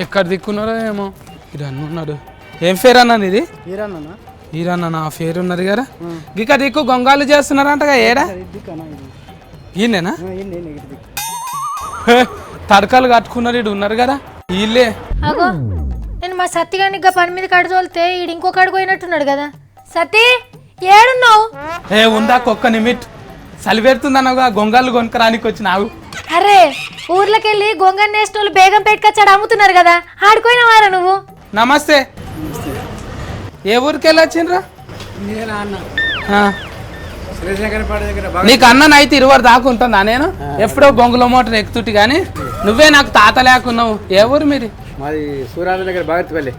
ఎక్కడ దిక్కున్నారో ఏమో ఇరన్న ఉన్నాడు. ఏం ఫేర్ అన్నా ఇది? ఈరన్న నా ఫేర్ ఉన్నది కదా. ఇక్కడ దిక్కు గొంగాలు చేస్తున్నారంటగా ఏడా ఈయనేనా? తడకలు కట్టుకున్నారు ఇడు ఉన్నారు కదా వీళ్ళే. అగో నేను మా సత్తి గాని ఇంకా పని మీద కడుతోలితే ఈడు ఇంకొక అడుగు పోయినట్టున్నాడు కదా. సత్తి ఏడున్నావు? ఉందా ఒక్క నిమిట్ చలి పెడుతుందన్నగా గొంగాలు కొనుక్కరానికి వచ్చినావు. అరే ఊర్లోకెళ్ళి గొంగన్ నేస్టోళ్ళు బేగం పెట్టుకొచ్చాడు అమ్ముతున్నారు కదా, ఆడుకోయినవారా నువ్వు? నమస్తే. ఏ ఊరికి వెళ్ళి వచ్చిండ్రా? నీకు అన్న అయితే 20 దాకా ఉంటుందా? నేను ఎప్పుడో బొంగుల మోటార్ ఎక్కుతుటి కానీ నువ్వే నాకు తాత లేకున్నావు. ఏ ఊరు మీది? మాది సూరాల దగ్గర భగత్పల్లి.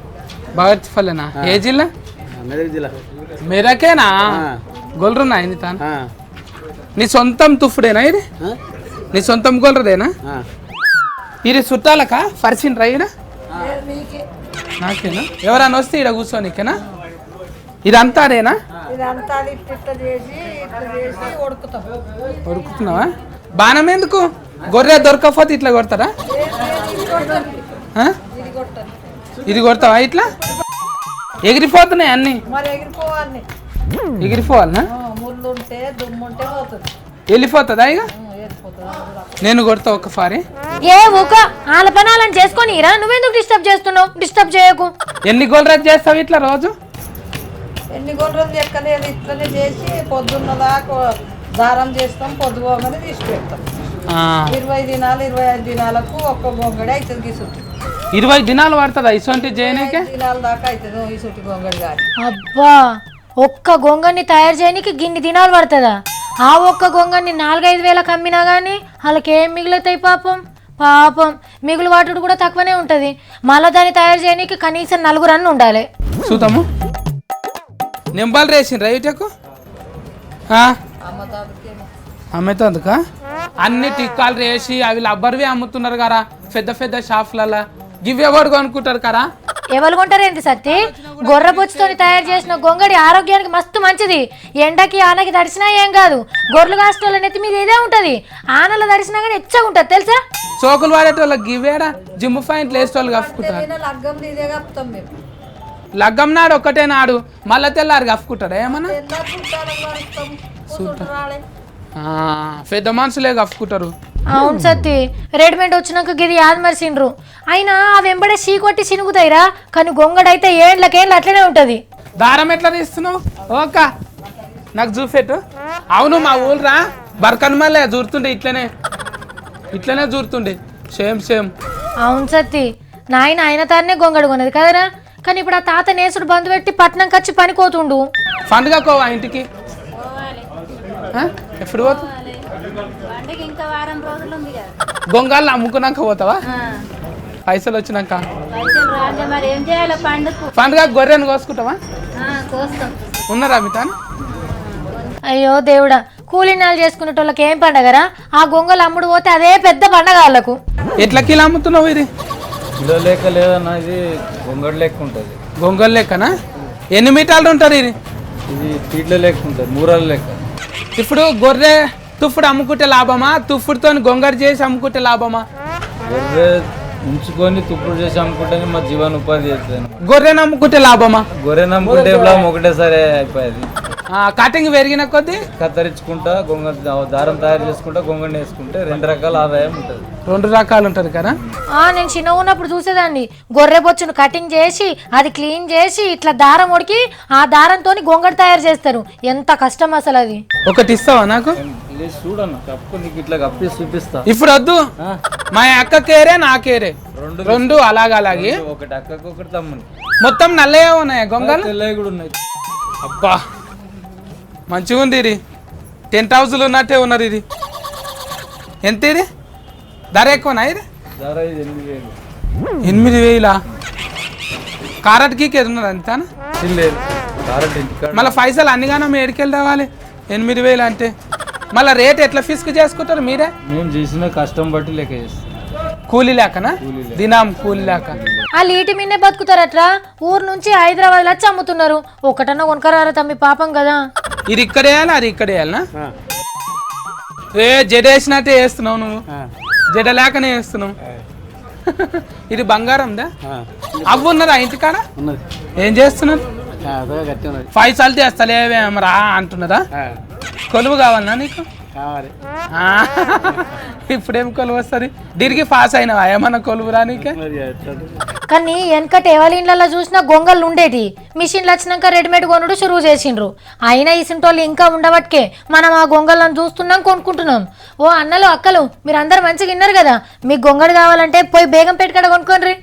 భగత్పల్లినా? ఏ జిల్లా? మెదక్ జిల్లా. మీరకేనా? గొల్రున్నా ఇది తాను. నీ సొంతం తుఫుడేనా ఇది? నీ సొంతం గొల్రదేనా? ఇది చుట్టాలకా పరిచిన రైడా? నాకేనా? ఎవరన్నా వస్తే ఇక్కడ కూర్చోనికేనా? ఇదంతా అదేనా? ఉడుకుతున్నావా? బాణం ఎందుకు? గొర్రె దొరకపోతే ఇట్లా కొడతారా? ఇది కొడతావా ఇట్లా? ఎగిరిపోతున్నాయి అన్ని. ఎగిరిపోవాలనా? వెళ్ళిపోతుందా ఇక? నేను కొడతా ఒకసారి. ఏ ఊక ఆల పనాలని చేసుకొని రా, నువ్వెందుకు డిస్టర్బ్ చేస్తున్నావు? డిస్టర్బ్ చేయకు. ఎన్ని గొర్రెలు చేస్తావు ఇట్లా రోజు? ఎన్ని గొర్రెలు ఎక్కలేదు, ఇట్లనే చేసి పొద్దున్న దాకా దారం చేస్తాం, పొద్దుపోగానే తీసి పెడతాం. 20 దినాలు 25 దినాలకు ఒక్క గొంగడి అవుతుంది. గిసుటి 20 దినాలు పడుతుందా ఇసొంటి చేయనీకే? దినాల దాకా అవుతుంది ఇసుటి గొంగడి కానీ. అబ్బా ఒక్క గొంగన్ని తయారు చేయడానికి గిన్ని దినాలు పడుతుందా? ఆ ఒక్క గొంగన్ని 4-5 వేలకు అమ్మినా కానీ వాళ్ళకేం మిగులుతాయి పాపం. పాపం మిగులు వాటుడు కూడా తక్కువనే ఉంటుంది. మళ్ళీ దాన్ని తయారు చేయడానికి కనీసం 4 అన్న ఉండాలి. చూద్దాము. నింబాలు రేసిండ్రా ఇటకు అమ్మేతో అందుకా అన్ని టిక్కాలు రేసి అవి లబ్బర్వి అమ్ముతున్నారు కదా పెద్ద పెద్ద షాపులలో. గివ్వే కూడా కొనుక్కుంటారు కదా. ఎవరు కొంటారు ఏంటి సత్తి? గొర్రె బొచ్చుతో తయారు చేసిన గొంగడి ఆరోగ్యానికి మస్తు మంచిది. ఎండకి ఆనకి తడిసినా ఏం కాదు. గొర్రెలు కాస్టోళ్ళ నెత్తి మీద ఇదే ఉంటది. ఆనలో తడిసినా కానీ ఎచ్చగా ఉంటది తెలుసా? సోకులు వాడేటోళ్ళకి గివ్వేడా జిమ్ పాయింట్లు వేసేటోళ్ళు కప్పుకుంటారు. లగ్గం నాడు ఒక్కటే నాడు మళ్ళా తెల్లారు కప్పుకుంటారా ఏమన్నా? పెద్ద మనుషులే కప్పుకుంటారు. అవును సత్తి, రెడీమేడ్ వచ్చినాక గిది యాద మరిసిండ్రు. అయినా ఆ వెంబడే సీ కొట్టి సినుగుతాయిరా, కానీ గొంగడైతే ఏండ్లకేళ్ళు అట్లనే ఉంటది. దారం ఎట్లా తీస్తున్నావు? ఓక నాకు చూపెట్టు. అవును మా ఊళ్ళరా బర్కన్ మళ్ళీ జూరుతుండే ఇట్లనే జూరుతుండే సేమ్ సేమ్. అవును సత్తి, నాయన ఆయన తారనే గొంగడు కొన్నది కదరా. కానీ ఇప్పుడు ఆ తాత నేసుడు బంధు పెట్టి పట్నం కచ్చి పనికోతుండు. పండుగ కోవా ఇంటికి? ఎప్పుడు పోతావు? గొంగాళ్ళు అమ్ముకున్నాక పోతావా? పైసలు వచ్చినాక పండుగ గొర్రెను కోసుకుంటావా? ఉన్నారా మీ తాను? అయ్యో దేవుడా, కూలినాలు చేసుకునేటోళ్ళకి ఏం పండగరా? ఆ గొంగలు అమ్ముడు పోతే అదే పెద్ద పండగ వాళ్ళకు. ఎట్లా కిలో అమ్ముతున్నావు? ఇది కిలో లెక్క లేదన్నా, ఇది గొంగడి లెక్క ఉంటుంది. గొంగల్ లెక్కనా? ఎన్ని మీటర్లు ఉంటారు? ఇది తీట్ల లెక్క ఉంటుంది, మూరాల లెక్క. ఇప్పుడు గొర్రె తుఫుడు అమ్ముకుంటే లాభమా? తుఫుడుతో గొంగడి చేసి అమ్ముకుంటే లాభమా? గొర్రె ఉంచుకొని తుప్పుడు చేసి అమ్ముకుంటే మా జీవనోపాధి చేస్తుంది. గొర్రెను అమ్ముకుంటే లాభమా? గొర్రెను అమ్ముకుంటే లాభం ఒకటేసారి అయిపోయేది. కటింగ్ పెరిగిన కొద్దీ కత్తిరించుకుంటా గొంగ దారం తయారు చేసుకుంటా గొంగడిని వేసుకుంటే 2 రకాల ఆదాయం ఉంటుంది. 2 రకాలు ఉంటుంది కదా. నేను చిన్న ఉన్నప్పుడు చూసేదాన్ని. గొర్రె బొచ్చును కటింగ్ చేసి అది క్లీన్ చేసి ఇట్లా దారం ఉడికి ఆ దారంతో గొంగడి తయారు చేస్తారు. ఎంత కష్టం అసలు అది. ఒకటి ఇస్తావా నాకు? చూడను కప్పు నీకు ఇట్లా కప్పి చూపిస్తా. ఇప్పుడు వద్దు, మా అక్క కేరే నా కేరే రెండు అలాగే. ఒకటి అక్కకు ఒకటి తమ్ముని. మొత్తం నల్లగా ఉన్నాయా గొంగలు? తెల్లవి కూడా ఉన్నాయి. అబ్బా మంచిగా ఉంది. ఇది 10 హౌజులు ఉన్నట్టే ఉన్నది. ఇది ఎంత? ఇది ధర ఎక్కువనా? ఇది ధర 8,000. 8,000 కారట్కి ఉన్నది అంతా? లేదు మళ్ళీ పైసలు అన్నిగానో ఏడికెళ్ళి రావాలి. 8,000 అంటే మళ్ళీ రేట్ ఎట్లా ఫిక్స్ చేసుకుంటారు మీరే? మేము చేసిన కష్టం బట్టి లెక్క చేస్తాం. కూలీ లేకనా? దినం కూలీ లేక వాళ్ళు ఈటి మీనే బతుకుతారట్రా. ఊరు నుంచి హైదరాబాద్ వచ్చి అమ్ముతున్నారు. ఒకటన్నా కొనకరారా తమ్మి, పాపం కదా. ఇది ఇక్కడ వేయాలి, అది ఇక్కడ వేయాలనా? జడ వేసినట్టే వేస్తున్నావు నువ్వు. జడ లేకనే వేస్తున్నావు. ఇది బంగారందా అవ్వు ఉన్నదా ఇంటికాడ ఏం చేస్తున్నారు పైసలు తెస్తలేవేమరా అంటున్నదా కొలువు కావాలన్నా నీకు ఇప్పుడేం కొలువు వస్తుంది దీనికి పాస్ అయినవా ఏమన్నా కొలువురా నీకే కానీ వెనకటి ఎవరి ఇళ్ళల్లో చూసినా గొంగళ్ళు ఉండేటి మిషన్లు వచ్చినాక రెడీమేడ్ కొనుడు షురువు చేసిండ్రు అయినా ఇసింటోళ్ళు ఇంకా ఉండబట్కే మనం ఆ గొంగళ్ళను చూస్తున్నాం కొనుక్కుంటున్నాం ఓ అన్నలు అక్కలు మీరు అందరు మంచిగా విన్నారు కదా మీకు గొంగడు కావాలంటే పోయి బేగంపేట కాడ కొనుక్కోండి.